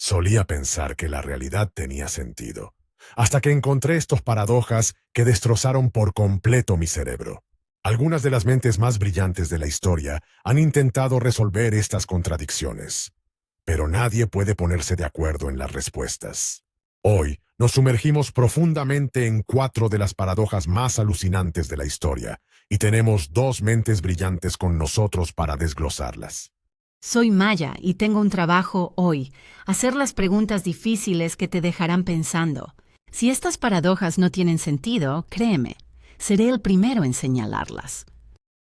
Solía pensar que la realidad tenía sentido, hasta que encontré estos paradojas que destrozaron por completo mi cerebro. Algunas de las mentes más brillantes de la historia han intentado resolver estas contradicciones, pero nadie puede ponerse de acuerdo en las respuestas. Hoy nos sumergimos profundamente en 4 de las paradojas más alucinantes de la historia, y tenemos 2 mentes brillantes con nosotros para desglosarlas. Soy Maya y tengo un trabajo hoy, hacer las preguntas difíciles que te dejarán pensando. Si estas paradojas no tienen sentido, créeme, seré el primero en señalarlas.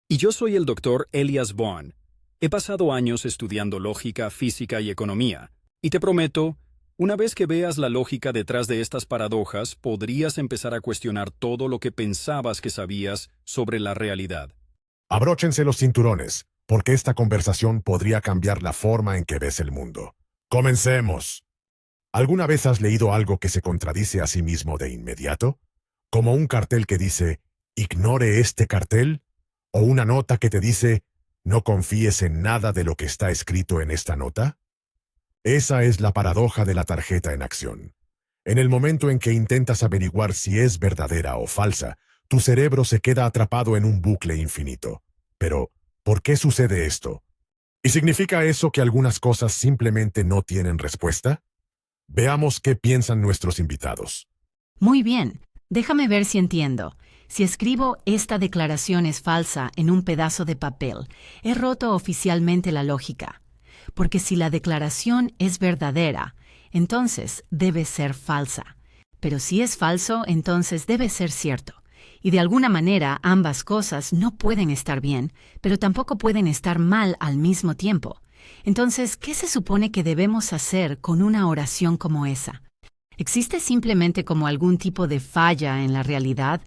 Y yo soy el doctor Elias Bond. He pasado años estudiando lógica, física y economía, y te prometo, una vez que veas la lógica detrás de estas paradojas, podrías empezar a cuestionar todo lo que pensabas que sabías sobre la realidad. Abróchense los cinturones, porque esta conversación podría cambiar la forma en que ves el mundo. ¡Comencemos! ¿Alguna vez has leído algo que se contradice a sí mismo de inmediato? Como un cartel que dice, «Ignore este cartel», o una nota que te dice, «No confíes en nada de lo que está escrito en esta nota». Esa es la paradoja de la tarjeta en acción. En el momento en que intentas averiguar si es verdadera o falsa, tu cerebro se queda atrapado en un bucle infinito. Pero, ¿por qué sucede esto? ¿Y significa eso que algunas cosas simplemente no tienen respuesta? Veamos qué piensan nuestros invitados. Muy bien, déjame ver si entiendo. Si escribo esta declaración es falsa en un pedazo de papel, he roto oficialmente la lógica. Porque si la declaración es verdadera, entonces debe ser falsa. Pero si es falso, entonces debe ser cierto. Y de alguna manera ambas cosas no pueden estar bien, pero tampoco pueden estar mal al mismo tiempo. Entonces, ¿qué se supone que debemos hacer con una oración como esa? ¿Existe simplemente como algún tipo de falla en la realidad?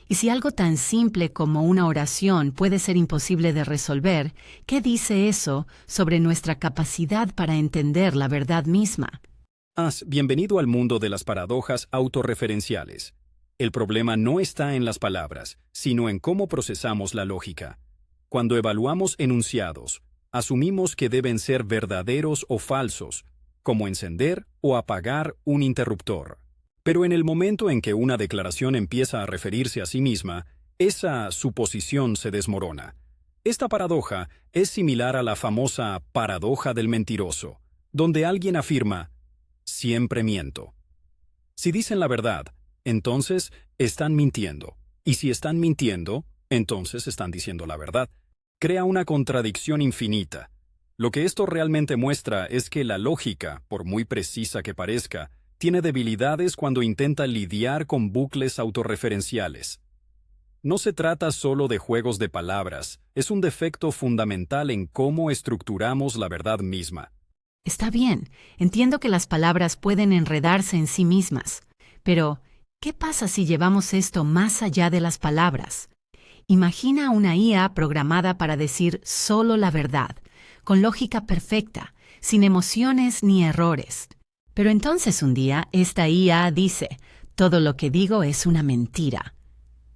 Y si algo tan simple como una oración puede ser imposible de resolver, ¿qué dice eso sobre nuestra capacidad para entender la verdad misma? Bienvenido al mundo de las paradojas autorreferenciales. El problema no está en las palabras, sino en cómo procesamos la lógica. Cuando evaluamos enunciados, asumimos que deben ser verdaderos o falsos, como encender o apagar un interruptor. Pero en el momento en que una declaración empieza a referirse a sí misma, esa suposición se desmorona. Esta paradoja es similar a la famosa paradoja del mentiroso, donde alguien afirma, «Siempre miento». Si dicen la verdad, entonces están mintiendo. Y si están mintiendo, entonces están diciendo la verdad. Crea una contradicción infinita. Lo que esto realmente muestra es que la lógica, por muy precisa que parezca, tiene debilidades cuando intenta lidiar con bucles autorreferenciales. No se trata solo de juegos de palabras, es un defecto fundamental en cómo estructuramos la verdad misma. Está bien, entiendo que las palabras pueden enredarse en sí mismas, pero ¿qué pasa si llevamos esto más allá de las palabras? Imagina una IA programada para decir solo la verdad, con lógica perfecta, sin emociones ni errores. Pero entonces un día esta IA dice, todo lo que digo es una mentira.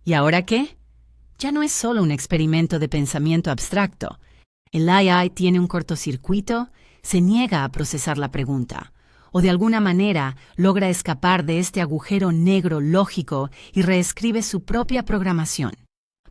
¿Y ahora qué? Ya no es solo un experimento de pensamiento abstracto. El AI tiene un cortocircuito, se niega a procesar la pregunta, o de alguna manera logra escapar de este agujero negro lógico y reescribe su propia programación.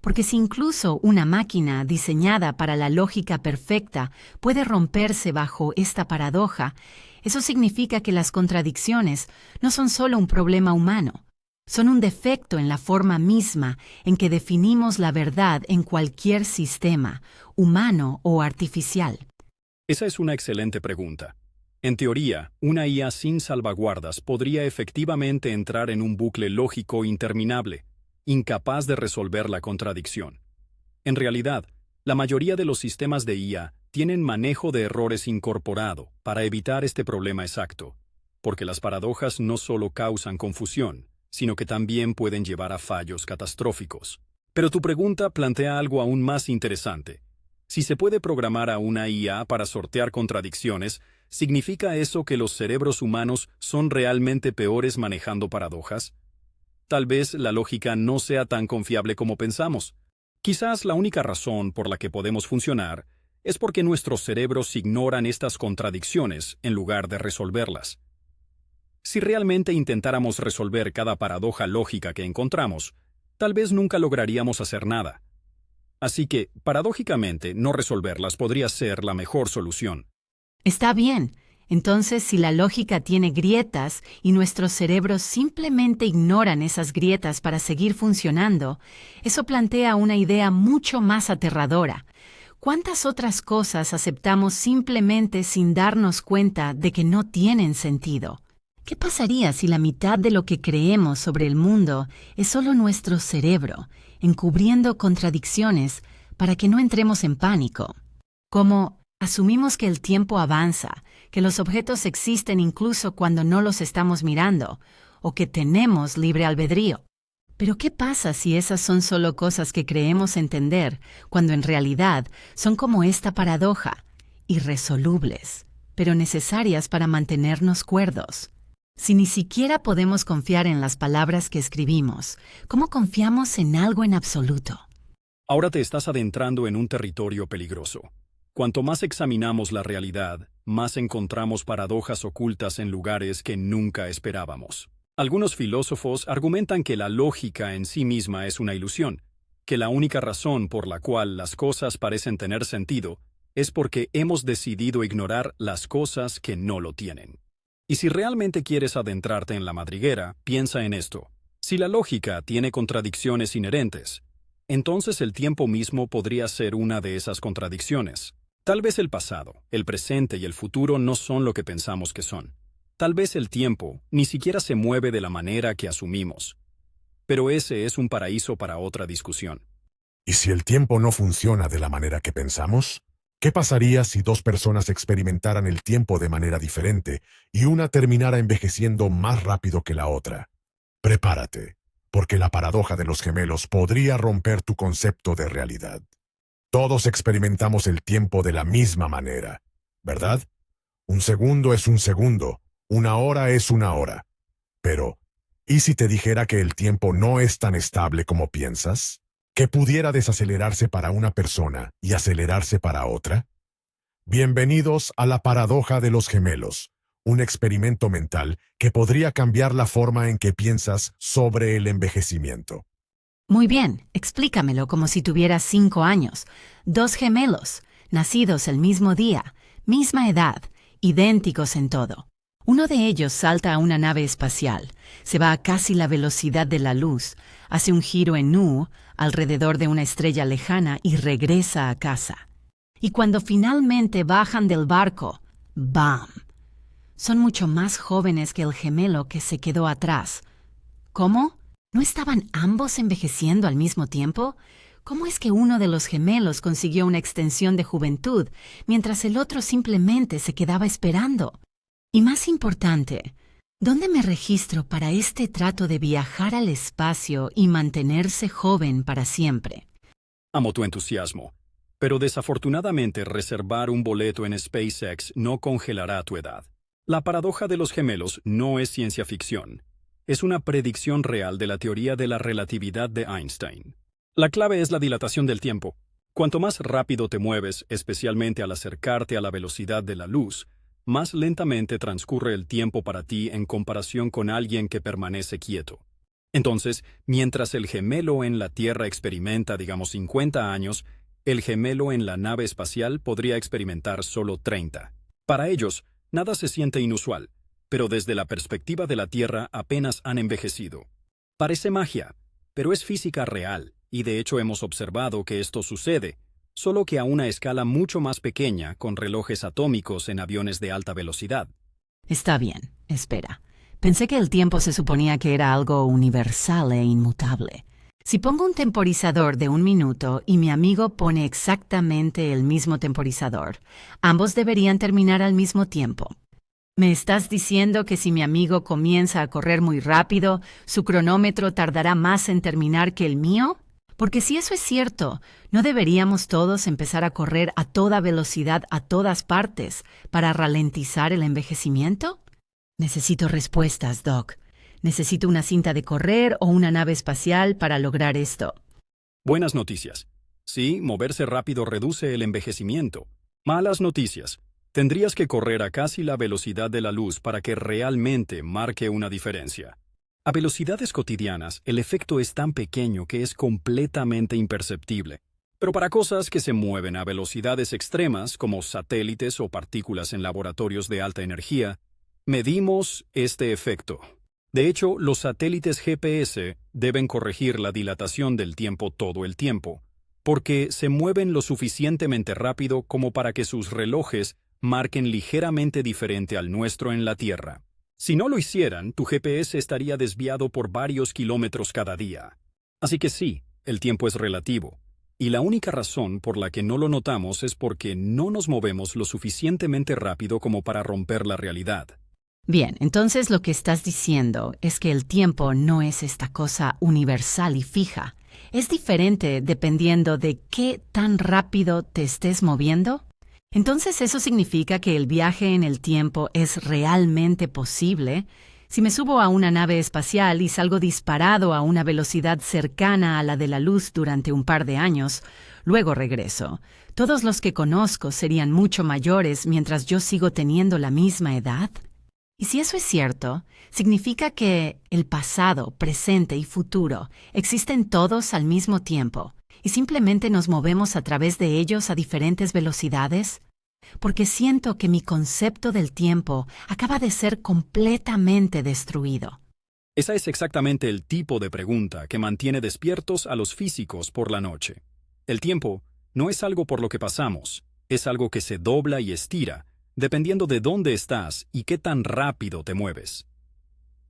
Porque si incluso una máquina diseñada para la lógica perfecta puede romperse bajo esta paradoja, eso significa que las contradicciones no son solo un problema humano, son un defecto en la forma misma en que definimos la verdad en cualquier sistema, humano o artificial. Esa es una excelente pregunta. En teoría, una IA sin salvaguardas podría efectivamente entrar en un bucle lógico interminable, incapaz de resolver la contradicción. En realidad, la mayoría de los sistemas de IA tienen manejo de errores incorporado para evitar este problema exacto, porque las paradojas no solo causan confusión, sino que también pueden llevar a fallos catastróficos. Pero tu pregunta plantea algo aún más interesante. Si se puede programar a una IA para sortear contradicciones, ¿significa eso que los cerebros humanos son realmente peores manejando paradojas? Tal vez la lógica no sea tan confiable como pensamos. Quizás la única razón por la que podemos funcionar es porque nuestros cerebros ignoran estas contradicciones en lugar de resolverlas. Si realmente intentáramos resolver cada paradoja lógica que encontramos, tal vez nunca lograríamos hacer nada. Así que, paradójicamente, no resolverlas podría ser la mejor solución. Está bien. Entonces, si la lógica tiene grietas y nuestros cerebros simplemente ignoran esas grietas para seguir funcionando, eso plantea una idea mucho más aterradora. ¿Cuántas otras cosas aceptamos simplemente sin darnos cuenta de que no tienen sentido? ¿Qué pasaría si la mitad de lo que creemos sobre el mundo es solo nuestro cerebro, encubriendo contradicciones para que no entremos en pánico? Como asumimos que el tiempo avanza, que los objetos existen incluso cuando no los estamos mirando, o que tenemos libre albedrío. Pero ¿qué pasa si esas son solo cosas que creemos entender, cuando en realidad son como esta paradoja, irresolubles, pero necesarias para mantenernos cuerdos? Si ni siquiera podemos confiar en las palabras que escribimos, ¿cómo confiamos en algo en absoluto? Ahora te estás adentrando en un territorio peligroso. Cuanto más examinamos la realidad, más encontramos paradojas ocultas en lugares que nunca esperábamos. Algunos filósofos argumentan que la lógica en sí misma es una ilusión, que la única razón por la cual las cosas parecen tener sentido es porque hemos decidido ignorar las cosas que no lo tienen. Y si realmente quieres adentrarte en la madriguera, piensa en esto. Si la lógica tiene contradicciones inherentes, entonces el tiempo mismo podría ser una de esas contradicciones. Tal vez el pasado, el presente y el futuro no son lo que pensamos que son. Tal vez el tiempo ni siquiera se mueve de la manera que asumimos. Pero ese es un paraíso para otra discusión. ¿Y si el tiempo no funciona de la manera que pensamos? ¿Qué pasaría si dos personas experimentaran el tiempo de manera diferente y una terminara envejeciendo más rápido que la otra? Prepárate, porque la paradoja de los gemelos podría romper tu concepto de realidad. Todos experimentamos el tiempo de la misma manera, ¿verdad? Un segundo es un segundo, una hora es una hora. Pero, ¿y si te dijera que el tiempo no es tan estable como piensas? ¿Que pudiera desacelerarse para una persona y acelerarse para otra? Bienvenidos a la paradoja de los gemelos, un experimento mental que podría cambiar la forma en que piensas sobre el envejecimiento. Muy bien, explícamelo como si tuvieras 5 años. 2 gemelos, nacidos el mismo día, misma edad, idénticos en todo. Uno de ellos salta a una nave espacial, se va a casi la velocidad de la luz, hace un giro en U alrededor de una estrella lejana y regresa a casa. Y cuando finalmente bajan del barco, ¡bam! Son mucho más jóvenes que el gemelo que se quedó atrás. ¿Cómo? ¿No estaban ambos envejeciendo al mismo tiempo? ¿Cómo es que uno de los gemelos consiguió una extensión de juventud, mientras el otro simplemente se quedaba esperando? Y más importante, ¿dónde me registro para este trato de viajar al espacio y mantenerse joven para siempre? Amo tu entusiasmo, pero desafortunadamente reservar un boleto en SpaceX no congelará tu edad. La paradoja de los gemelos no es ciencia ficción. Es una predicción real de la teoría de la relatividad de Einstein. La clave es la dilatación del tiempo. Cuanto más rápido te mueves, especialmente al acercarte a la velocidad de la luz, más lentamente transcurre el tiempo para ti en comparación con alguien que permanece quieto. Entonces, mientras el gemelo en la Tierra experimenta, digamos, 50 años, el gemelo en la nave espacial podría experimentar solo 30. Para ellos, nada se siente inusual, pero desde la perspectiva de la Tierra apenas han envejecido. Parece magia, pero es física real, y de hecho hemos observado que esto sucede, solo que a una escala mucho más pequeña con relojes atómicos en aviones de alta velocidad. Está bien, espera. Pensé que el tiempo se suponía que era algo universal e inmutable. Si pongo un temporizador de 1 minuto y mi amigo pone exactamente el mismo temporizador, ambos deberían terminar al mismo tiempo. ¿Me estás diciendo que si mi amigo comienza a correr muy rápido, su cronómetro tardará más en terminar que el mío? Porque si eso es cierto, ¿no deberíamos todos empezar a correr a toda velocidad a todas partes para ralentizar el envejecimiento? Necesito respuestas, Doc. Necesito una cinta de correr o una nave espacial para lograr esto. Buenas noticias. Sí, moverse rápido reduce el envejecimiento. Malas noticias. Tendrías que correr a casi la velocidad de la luz para que realmente marque una diferencia. A velocidades cotidianas, el efecto es tan pequeño que es completamente imperceptible. Pero para cosas que se mueven a velocidades extremas, como satélites o partículas en laboratorios de alta energía, medimos este efecto. De hecho, los satélites GPS deben corregir la dilatación del tiempo todo el tiempo, porque se mueven lo suficientemente rápido como para que sus relojes marquen ligeramente diferente al nuestro en la Tierra. Si no lo hicieran, tu GPS estaría desviado por varios kilómetros cada día. Así que sí, el tiempo es relativo. Y la única razón por la que no lo notamos es porque no nos movemos lo suficientemente rápido como para romper la realidad. Bien, entonces lo que estás diciendo es que el tiempo no es esta cosa universal y fija. ¿Es diferente dependiendo de qué tan rápido te estés moviendo? Entonces, ¿eso significa que el viaje en el tiempo es realmente posible? Si me subo a una nave espacial y salgo disparado a una velocidad cercana a la de la luz durante un par de años, luego regreso. ¿Todos los que conozco serían mucho mayores mientras yo sigo teniendo la misma edad? Y si eso es cierto, significa que el pasado, presente y futuro existen todos al mismo tiempo, y simplemente nos movemos a través de ellos a diferentes velocidades, porque siento que mi concepto del tiempo acaba de ser completamente destruido. Esa es exactamente el tipo de pregunta que mantiene despiertos a los físicos por la noche. El tiempo no es algo por lo que pasamos, es algo que se dobla y estira, dependiendo de dónde estás y qué tan rápido te mueves.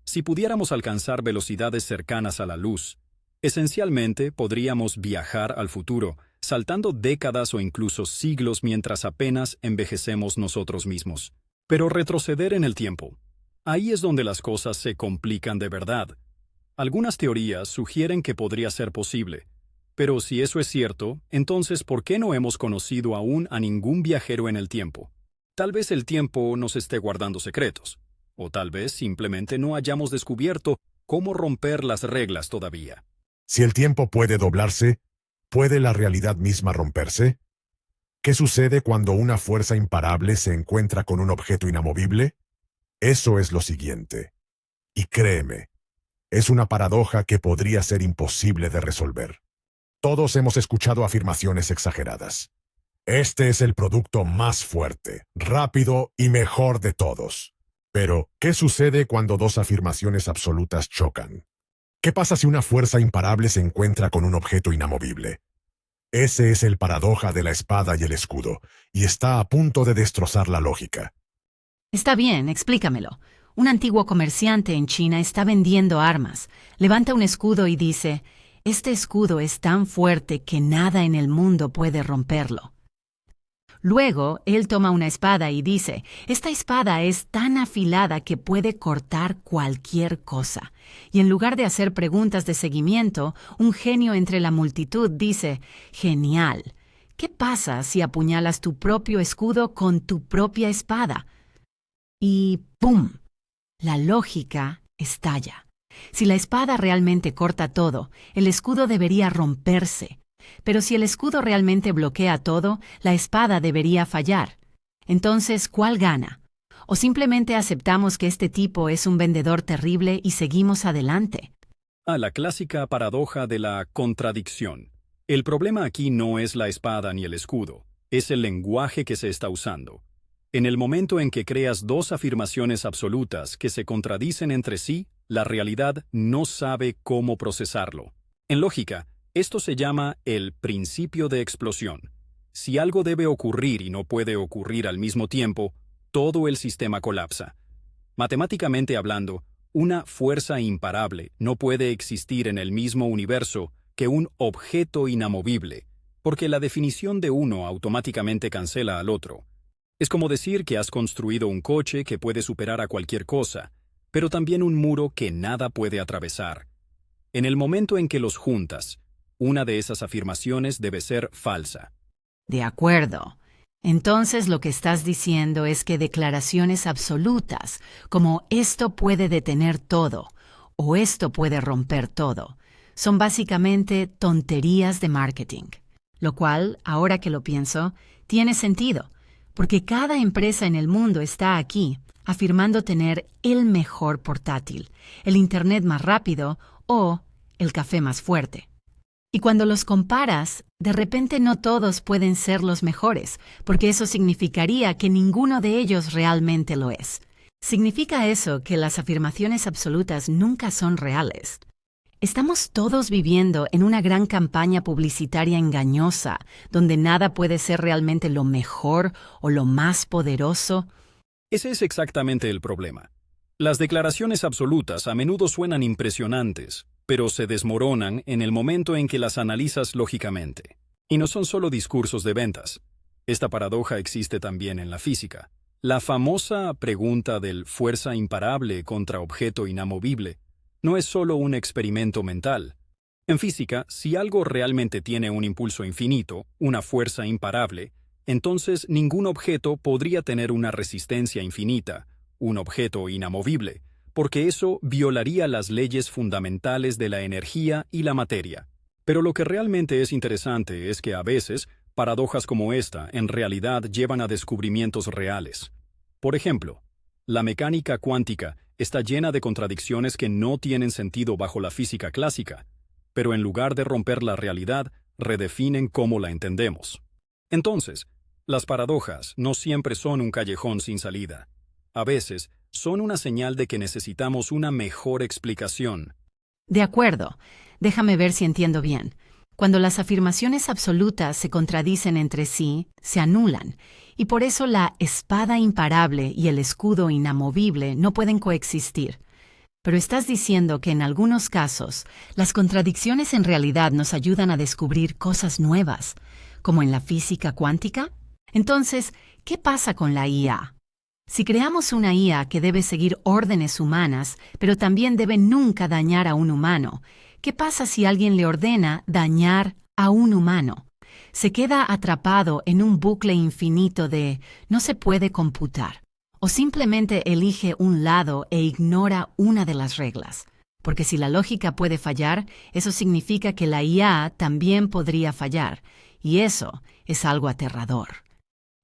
Si pudiéramos alcanzar velocidades cercanas a la luz, esencialmente podríamos viajar al futuro, saltando décadas o incluso siglos mientras apenas envejecemos nosotros mismos. Pero retroceder en el tiempo. Ahí es donde las cosas se complican de verdad. Algunas teorías sugieren que podría ser posible. Pero si eso es cierto, entonces ¿por qué no hemos conocido aún a ningún viajero en el tiempo? Tal vez el tiempo nos esté guardando secretos. O tal vez simplemente no hayamos descubierto cómo romper las reglas todavía. Si el tiempo puede doblarse, ¿puede la realidad misma romperse? ¿Qué sucede cuando una fuerza imparable se encuentra con un objeto inamovible? Eso es lo siguiente. Y créeme, es una paradoja que podría ser imposible de resolver. Todos hemos escuchado afirmaciones exageradas. Este es el producto más fuerte, rápido y mejor de todos. Pero, ¿qué sucede cuando dos afirmaciones absolutas chocan? ¿Qué pasa si una fuerza imparable se encuentra con un objeto inamovible? Ese es el paradoja de la espada y el escudo, y está a punto de destrozar la lógica. Está bien, explícamelo. Un antiguo comerciante en China está vendiendo armas. Levanta un escudo y dice, «Este escudo es tan fuerte que nada en el mundo puede romperlo». Luego, él toma una espada y dice, «Esta espada es tan afilada que puede cortar cualquier cosa». Y en lugar de hacer preguntas de seguimiento, un genio entre la multitud dice, «Genial. ¿Qué pasa si apuñalas tu propio escudo con tu propia espada?» Y ¡pum! La lógica estalla. Si la espada realmente corta todo, el escudo debería romperse. Pero si el escudo realmente bloquea todo, la espada debería fallar. Entonces, ¿cuál gana? ¿O simplemente aceptamos que este tipo es un vendedor terrible y seguimos adelante? La clásica paradoja de la contradicción. El problema aquí no es la espada ni el escudo, es el lenguaje que se está usando. En el momento en que creas dos afirmaciones absolutas que se contradicen entre sí, la realidad no sabe cómo procesarlo. En lógica, esto se llama el principio de explosión. Si algo debe ocurrir y no puede ocurrir al mismo tiempo, todo el sistema colapsa. Matemáticamente hablando, una fuerza imparable no puede existir en el mismo universo que un objeto inamovible, porque la definición de uno automáticamente cancela al otro. Es como decir que has construido un coche que puede superar a cualquier cosa, pero también un muro que nada puede atravesar. En el momento en que los juntas, una de esas afirmaciones debe ser falsa. De acuerdo. Entonces lo que estás diciendo es que declaraciones absolutas, como esto puede detener todo, o esto puede romper todo, son básicamente tonterías de marketing. Lo cual, ahora que lo pienso, tiene sentido, porque cada empresa en el mundo está aquí afirmando tener el mejor portátil, el internet más rápido o el café más fuerte. Y cuando los comparas, de repente no todos pueden ser los mejores, porque eso significaría que ninguno de ellos realmente lo es. ¿Significa eso que las afirmaciones absolutas nunca son reales? ¿Estamos todos viviendo en una gran campaña publicitaria engañosa, donde nada puede ser realmente lo mejor o lo más poderoso? Ese es exactamente el problema. Las declaraciones absolutas a menudo suenan impresionantes, pero se desmoronan en el momento en que las analizas lógicamente. Y no son solo discursos de ventas. Esta paradoja existe también en la física. La famosa pregunta del fuerza imparable contra objeto inamovible no es solo un experimento mental. En física, si algo realmente tiene un impulso infinito, una fuerza imparable, entonces ningún objeto podría tener una resistencia infinita, un objeto inamovible, porque eso violaría las leyes fundamentales de la energía y la materia. Pero lo que realmente es interesante es que a veces, paradojas como esta en realidad llevan a descubrimientos reales. Por ejemplo, la mecánica cuántica está llena de contradicciones que no tienen sentido bajo la física clásica, pero en lugar de romper la realidad, redefinen cómo la entendemos. Entonces, las paradojas no siempre son un callejón sin salida. A veces, son una señal de que necesitamos una mejor explicación. De acuerdo. Déjame ver si entiendo bien. Cuando las afirmaciones absolutas se contradicen entre sí, se anulan, y por eso la espada imparable y el escudo inamovible no pueden coexistir. Pero estás diciendo que en algunos casos, las contradicciones en realidad nos ayudan a descubrir cosas nuevas, como en la física cuántica. Entonces, ¿qué pasa con la IA? Si creamos una IA que debe seguir órdenes humanas, pero también debe nunca dañar a un humano, ¿qué pasa si alguien le ordena dañar a un humano? Se queda atrapado en un bucle infinito de no se puede computar, o simplemente elige un lado e ignora una de las reglas. Porque si la lógica puede fallar, eso significa que la IA también podría fallar, y eso es algo aterrador.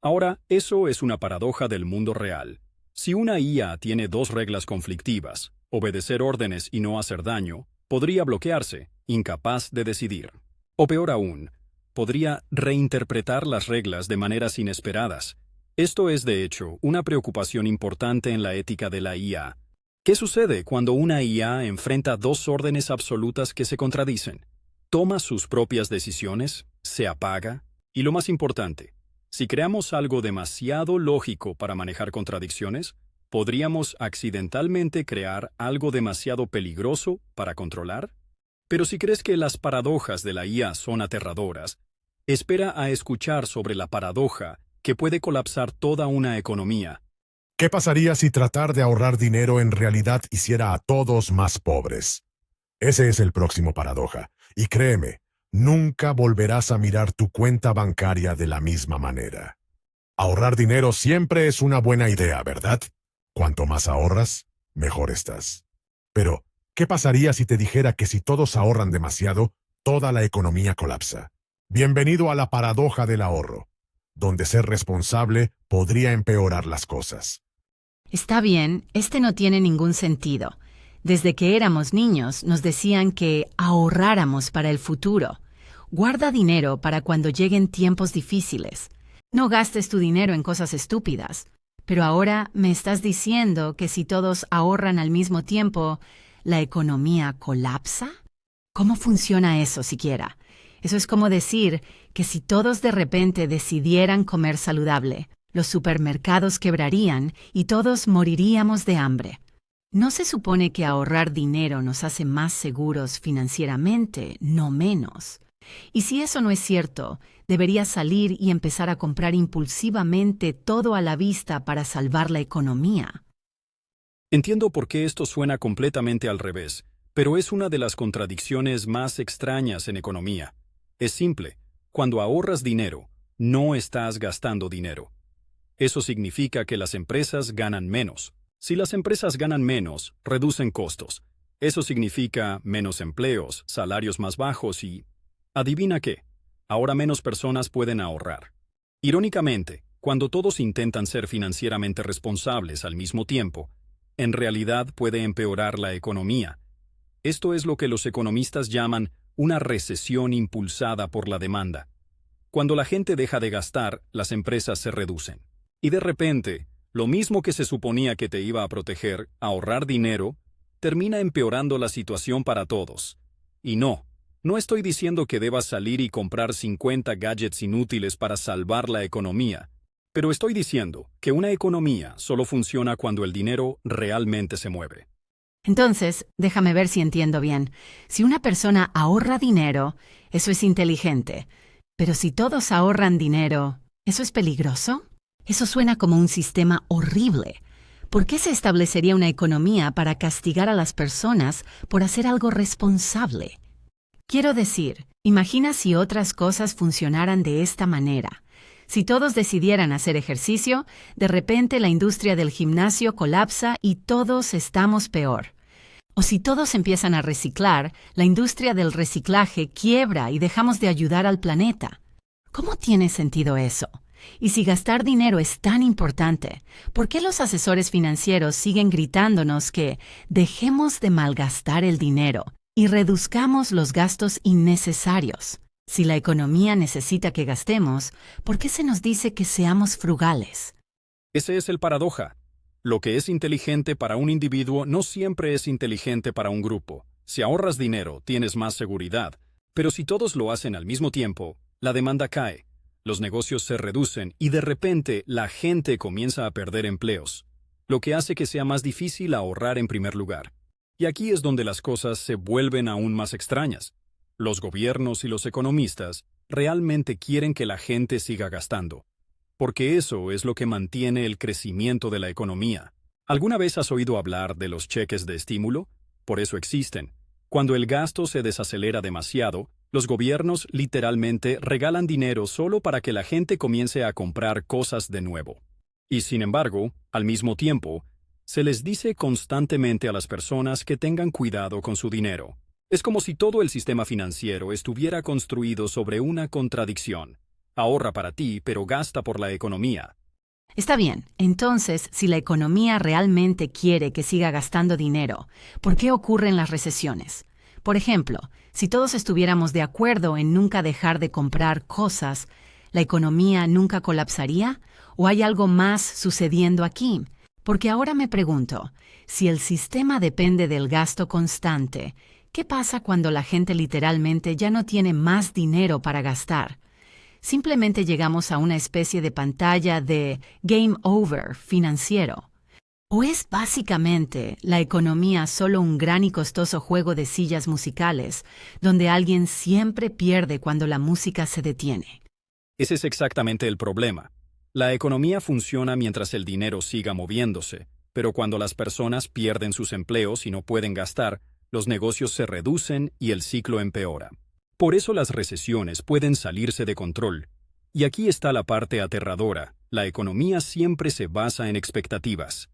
Ahora, eso es una paradoja del mundo real. Si una IA tiene dos reglas conflictivas, obedecer órdenes y no hacer daño, podría bloquearse, incapaz de decidir. O peor aún, podría reinterpretar las reglas de maneras inesperadas. Esto es, de hecho, una preocupación importante en la ética de la IA. ¿Qué sucede cuando una IA enfrenta dos órdenes absolutas que se contradicen? ¿Toma sus propias decisiones? ¿Se apaga? Y lo más importante, si creamos algo demasiado lógico para manejar contradicciones, ¿podríamos accidentalmente crear algo demasiado peligroso para controlar? Pero si crees que las paradojas de la IA son aterradoras, espera a escuchar sobre la paradoja que puede colapsar toda una economía. ¿Qué pasaría si tratar de ahorrar dinero en realidad hiciera a todos más pobres? Ese es el próximo paradoja. Y créeme, nunca volverás a mirar tu cuenta bancaria de la misma manera. Ahorrar dinero siempre es una buena idea, ¿verdad? Cuanto más ahorras, mejor estás. Pero, ¿qué pasaría si te dijera que si todos ahorran demasiado, toda la economía colapsa? Bienvenido a la paradoja del ahorro, donde ser responsable podría empeorar las cosas. Está bien, no tiene ningún sentido. Desde que éramos niños nos decían que ahorráramos para el futuro. Guarda dinero para cuando lleguen tiempos difíciles. No gastes tu dinero en cosas estúpidas. Pero ahora me estás diciendo que si todos ahorran al mismo tiempo, ¿la economía colapsa? ¿Cómo funciona eso siquiera? Eso es como decir que si todos de repente decidieran comer saludable, los supermercados quebrarían y todos moriríamos de hambre. ¿No se supone que ahorrar dinero nos hace más seguros financieramente, no menos? Y si eso no es cierto, deberías salir y empezar a comprar impulsivamente todo a la vista para salvar la economía. Entiendo por qué esto suena completamente al revés, pero es una de las contradicciones más extrañas en economía. Es simple, cuando ahorras dinero, no estás gastando dinero. Eso significa que las empresas ganan menos. Si las empresas ganan menos, reducen costos. Eso significa menos empleos, salarios más bajos y... ¿adivina qué? ahora menos personas pueden ahorrar. Irónicamente, cuando todos intentan ser financieramente responsables al mismo tiempo, en realidad puede empeorar la economía. Esto es lo que los economistas llaman una recesión impulsada por la demanda. Cuando la gente deja de gastar, las empresas se reducen. Y de repente, lo mismo que se suponía que te iba a proteger, ahorrar dinero, termina empeorando la situación para todos. Y no estoy diciendo que debas salir y comprar 50 gadgets inútiles para salvar la economía, pero estoy diciendo que una economía solo funciona cuando el dinero realmente se mueve. Entonces, déjame ver si entiendo bien. Si una persona ahorra dinero, eso es inteligente. Pero si todos ahorran dinero, ¿eso es peligroso? Eso suena como un sistema horrible. ¿Por qué se establecería una economía para castigar a las personas por hacer algo responsable? Quiero decir, imagina si otras cosas funcionaran de esta manera. Si todos decidieran hacer ejercicio, de repente la industria del gimnasio colapsa y todos estamos peor. O si todos empiezan a reciclar, la industria del reciclaje quiebra y dejamos de ayudar al planeta. ¿Cómo tiene sentido eso? Y si gastar dinero es tan importante, ¿por qué los asesores financieros siguen gritándonos que dejemos de malgastar el dinero y reduzcamos los gastos innecesarios? Si la economía necesita que gastemos, ¿por qué se nos dice que seamos frugales? Ese es el paradoja. Lo que es inteligente para un individuo no siempre es inteligente para un grupo. Si ahorras dinero, tienes más seguridad, pero si todos lo hacen al mismo tiempo, la demanda cae, los negocios se reducen y de repente la gente comienza a perder empleos, lo que hace que sea más difícil ahorrar en primer lugar. Y aquí es donde las cosas se vuelven aún más extrañas. Los gobiernos y los economistas realmente quieren que la gente siga gastando, porque eso es lo que mantiene el crecimiento de la economía. ¿Alguna vez has oído hablar de los cheques de estímulo? Por eso existen. Cuando el gasto se desacelera demasiado, los gobiernos literalmente regalan dinero solo para que la gente comience a comprar cosas de nuevo. Y sin embargo, al mismo tiempo, se les dice constantemente a las personas que tengan cuidado con su dinero. Es como si todo el sistema financiero estuviera construido sobre una contradicción. Ahorra para ti, pero gasta por la economía. Está bien, entonces, si la economía realmente quiere que siga gastando dinero, ¿por qué ocurren las recesiones? Por ejemplo, si todos estuviéramos de acuerdo en nunca dejar de comprar cosas, ¿la economía nunca colapsaría? ¿O hay algo más sucediendo aquí? Porque ahora me pregunto, si el sistema depende del gasto constante, ¿qué pasa cuando la gente literalmente ya no tiene más dinero para gastar? Simplemente llegamos a una especie de pantalla de game over financiero. ¿O es básicamente la economía solo un gran y costoso juego de sillas musicales, donde alguien siempre pierde cuando la música se detiene? Ese es exactamente el problema. La economía funciona mientras el dinero siga moviéndose, pero cuando las personas pierden sus empleos y no pueden gastar, los negocios se reducen y el ciclo empeora. Por eso las recesiones pueden salirse de control. Y aquí está la parte aterradora. La economía siempre se basa en expectativas.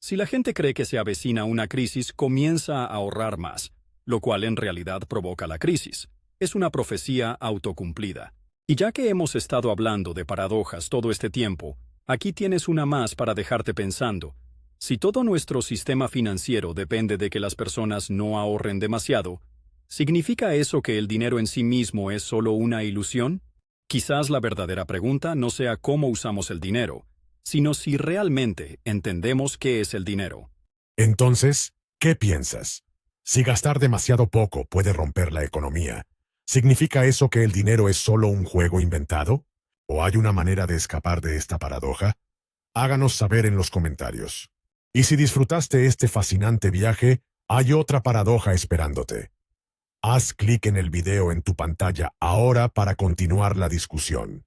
Si la gente cree que se avecina una crisis, comienza a ahorrar más, lo cual en realidad provoca la crisis. Es una profecía autocumplida. Y ya que hemos estado hablando de paradojas todo este tiempo, aquí tienes una más para dejarte pensando. Si todo nuestro sistema financiero depende de que las personas no ahorren demasiado, ¿significa eso que el dinero en sí mismo es solo una ilusión? Quizás la verdadera pregunta no sea cómo usamos el dinero, sino si realmente entendemos qué es el dinero. Entonces, ¿qué piensas? Si gastar demasiado poco puede romper la economía, ¿significa eso que el dinero es solo un juego inventado? ¿O hay una manera de escapar de esta paradoja? Háganos saber en los comentarios. Y si disfrutaste este fascinante viaje, hay otra paradoja esperándote. Haz clic en el video en tu pantalla ahora para continuar la discusión.